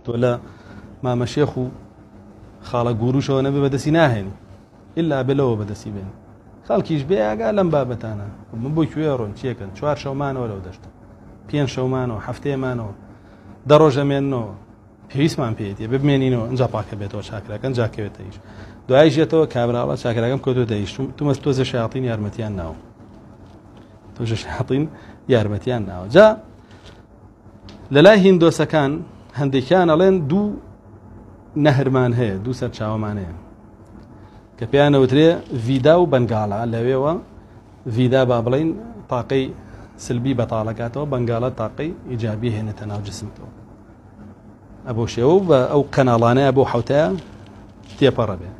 تۆ لە مامەشێخ و خاڵە گوروشەوە نەبێ بەدەستی ناهێنی ئللا بێلەوە بەدەستی بێن خەڵکیش بێ ئاگا لەم بابەتانە من بۆی کوێ ڕۆن چیەکەن 4 شەومانەوە لەو دەشتە 5 شەومانەوە هەفتەیەمانەوە 10 ڕۆژەمێننەوە پێویستمان پێێتی ببمێنینەوە ئەنجا پاکە بێتەوە چاکراکەن جاکەوێتە ئیش دوای ژێتەوە کابراوە چاکراکەم کۆتۆ دەیشت تومەس تۆزە شیاطین یارمەتیان ناوە تۆژە شیاطین یارمەتیان ناوە جا لەلای هیندۆسەکان هەندێکیان ئەڵێن دوو نەهرمان هەیە دوو سەرچاوەمان هەیە کە پێیان ئەوترێ ڤیدا و بەنگاڵە لەوێوە ڤیدا با بڵین تاقەی سلبی بەتاڵەکاتەوە بەنگاڵە تاقەی ئیجابی هێنێتە ناو جسمتەوە ئەبۆ شێوە بە ئەو کەناڵانەیە بۆ حوتەیە تێپەڕە بێ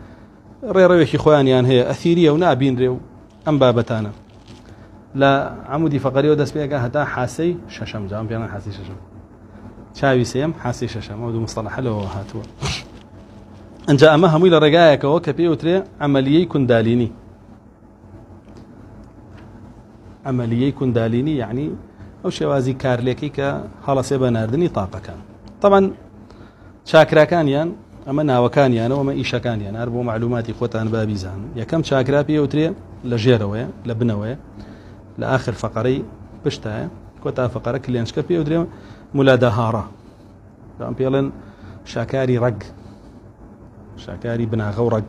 ڕێڕەوێکی خۆیانیان هەیە ئەثیریە و نابینرێ و ئەم بابەتانە لە عمودی فەقەریەوە دەست پێگا هەتا حاسەی شەشەم جام پێیان حاسی شەشەم چاوی سێم حاسی شەشەم ئەو دوو مستەڵەحە لەوە هاتووە ئەنجا ئەمە هەمووی لە ڕێگایەکەوە کە پێوترێ عەمەلیەی کوندالینی عملية كونداليني يعني أو شوازي كارليكي كهلا سيبا ناردني طاقة كان طبعا شاكرا كان يان أما ناوى كان يان وما إيشا كان يان أربو معلوماتي خوتان بابيزان يا كم شاكرا بيوتري لجيروية لبنوية لآخر فقري بشتاية كوتا فقرة كل ينشكا بيوتري مولادة هارا لأن بيلن شاكاري رق شاكاري بناغو رق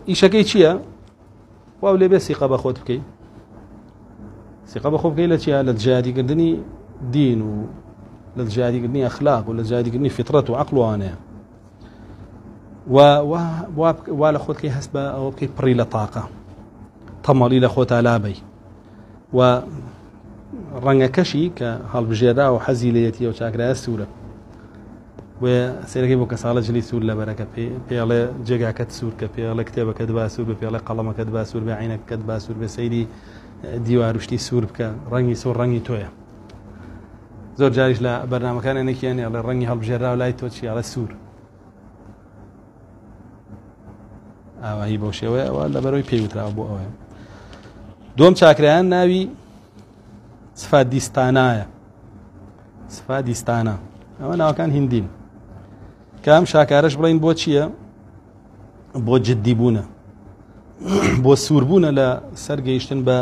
إيشا كي تشيا واولي بس ثقة بخوت بكي ثقة بخوت بكي لتشيا لتجادي قردني دين و لتجادي قردني أخلاق ولا تجادي قردني فطرة وعقل وأنا ولا خوت كي حسب أو بكي بري لطاقة طمالي لخوت علابي و رنگكشي كهالبجيرا وحزي ليتي وشاكرا السورة وسيركي بو كسالة جلي سور لبركة بيالي جيجا كتسور بيالي كتابة كدبا سور بيالي قلمة كدبا سور بعينك كدبا سور بسيدي ديوار وشتي سور بك رنگي سور رنگي تويا زور جاريش لا برنامج كان انك يعني على رنگي هالبجيرا ولا توتشي على السور هي بوشي ولا بروي بيوترا بو اوه دوم شاكريان ناوي صفات ديستانايا صفات ديستانا انا كان هندين كام شاكارش بڵین بۆ چییە بۆ جددی بوونە بۆ سووربوونە لە سەرگەیشتن بە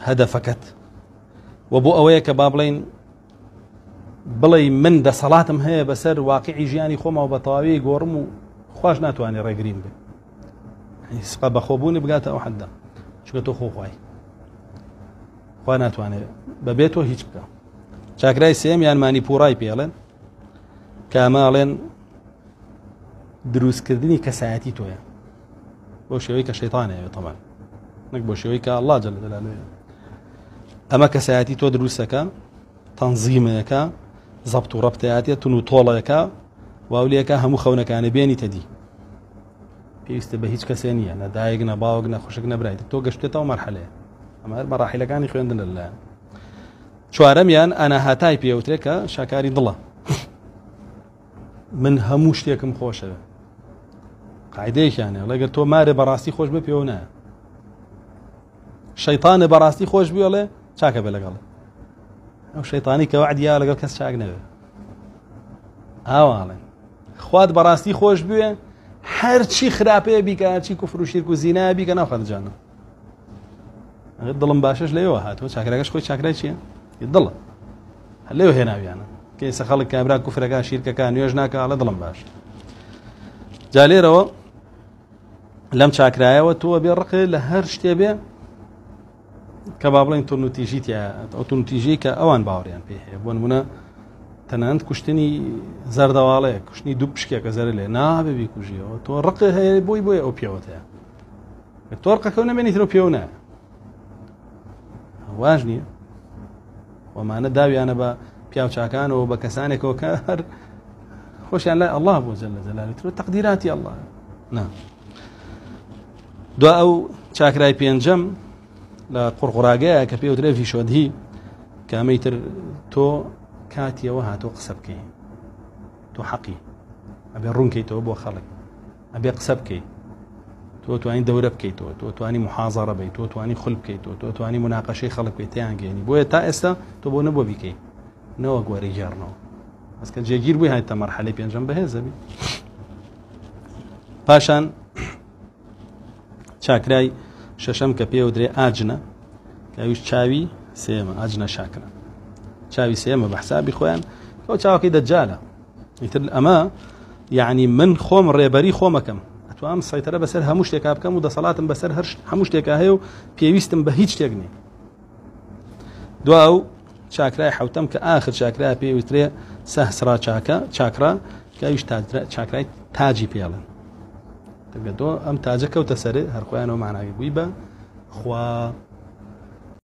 هەدەفەکەت و بۆ ئەوەیە کە با بڵێ من دەسەڵاتم هەیە بەسەر واقعی ژیانی خۆمەوە بە تەواوی گۆڕم و خوش ناتوانێت ڕێگریم بێ سقە بەخۆبوونی بگاتە ئەو حەددا چونکە تۆ خۆخوای خوا ناتوانێت بەبێ تۆ هیچ بکە چاکرای سێم یان مانیپوڕای پێڵێن کاماڵێن دروستکردنی کەسایەتی تۆیە بۆ شێوەی کە شەیطانەیە طبعا نەک بۆ شێوەی کە ئەڵڵا جەل جەلالوهە ئەمە کەسایەتی تۆ دروستەکە تەنزیمەکە زەبط و ڕەبتەیەتە تون و تۆڵەکە واولەکە هەموو خەونەکانە بێنیتە دی پێویستە بە هیچ کەسێ نییە نە دایک نە باوک نە خوشک نەبرایت تۆ گەشتێتەوە مەرحەلەیە ئەمە مەراحیلەکانی خوێندن لەلایەن چوارەمیان ئەنا هاتای پێوترێت کە شاکاری دڵە من هەموو شتێکم خۆشەوە قاعدەیەکیانە لەگەر تۆ مارێ بەڕاستی خۆش بە پێوە نایە شەیطانە بەڕاستی خۆش بێڵێ چاکە بێ لەگەڵ ئەو شەیطانی کە وعدیا لەگەڵ کەس چاک نەوێ ئاواڵێن خوات بەڕاستی خۆش بوێ هەرچی خراپەیە بیکە هەرچی کوفر و شیرک و زینایە بیکە ناوخەتە جانە دڵم باشەش لەوێ هاتووە چاکراکەش خۆی چاکرای چییە دڵە لەوێ هێناویانە کەیسە خەڵک کابرا کوفرەکە شیرکەکە نوێژ ناکە ئەڵێ دڵم باش جا لێرەوە لەم چاکرایەوە تۆ بێ ڕقێ لە هەر شتێ بێ کە با بڵێن تورنوتیژیتە ئەو تورنوتیژی کە ئەوان باوەڕیان پێ هەیە بۆ نمونە تەنانەت کوشتنی زەردەواڵەیە کوشتنی دوو پشکێکە زەرە لێ نابێ بیکوژیەوە تۆ ڕقێ هەیە بۆی ئەو پێوەتەیە تۆ ڕقەکە نەبێنیتەوە پێو نایە واژ نییە وەمانە داویانە بە پیاو چاکانەوە بە کەسانێکەوە کە هەر خۆشیان لای ئەڵڵا بۆ جەلە جەلالوهو تەقدیراتی ئەڵڵا نا دوا ئەو چاکرای پێنجەم لە قوڕقوڕاگەیە کە پێوترێ ڤیشۆدهی کە ئەمەیتر تۆ کاتیەوە هاتۆ قسە بکەی تۆ حەقی ئەبێ ڕوونکەیتەوە بۆ خەڵک ئەبێ قسە بکەی تۆ توانی دەورە بکەیتەوە تۆ توانی محازەڕە بەیت تۆ توانی خول بکەیتەوە تۆ توانی مناقەشەی خەڵک بکەیت تیان گەێنی بۆیە تا ئێستا تۆ بۆ نەبووە بیکەی نەوە گوەری گێڕنەوە بس کە جێگیر بووی هایتە مەرحەلەی پێنجەم بەهێزەبی. پاشان چاکرای شەشەم کە پێوترێ ئاجنە کەویش چاوی سێمە ئاجنە شاکرە چاوی سێمە بە حسابی خۆیان ئەو چاوەکەی دەجالە ئیتر ئەمە یعنی من خۆم ڕێبەری خۆمەکەم ئەتوانم سەیتەرە بەسەر هەموو شتێکا بکەم و دەسەڵاتم بەسەر هەموو شتێکا هەیە و پێویستم بە هیچ شتێک نییە. دواو چاکرای حوتەم کە ئاخر چاکرای پێوترێ سەهسرا چاکرا کەویش چاکرای تاجی پێڵن تەگە دۆ ئەم تاجە کەوتە سەرێ هەر خۆیانەوە معناوی بووی بە خوا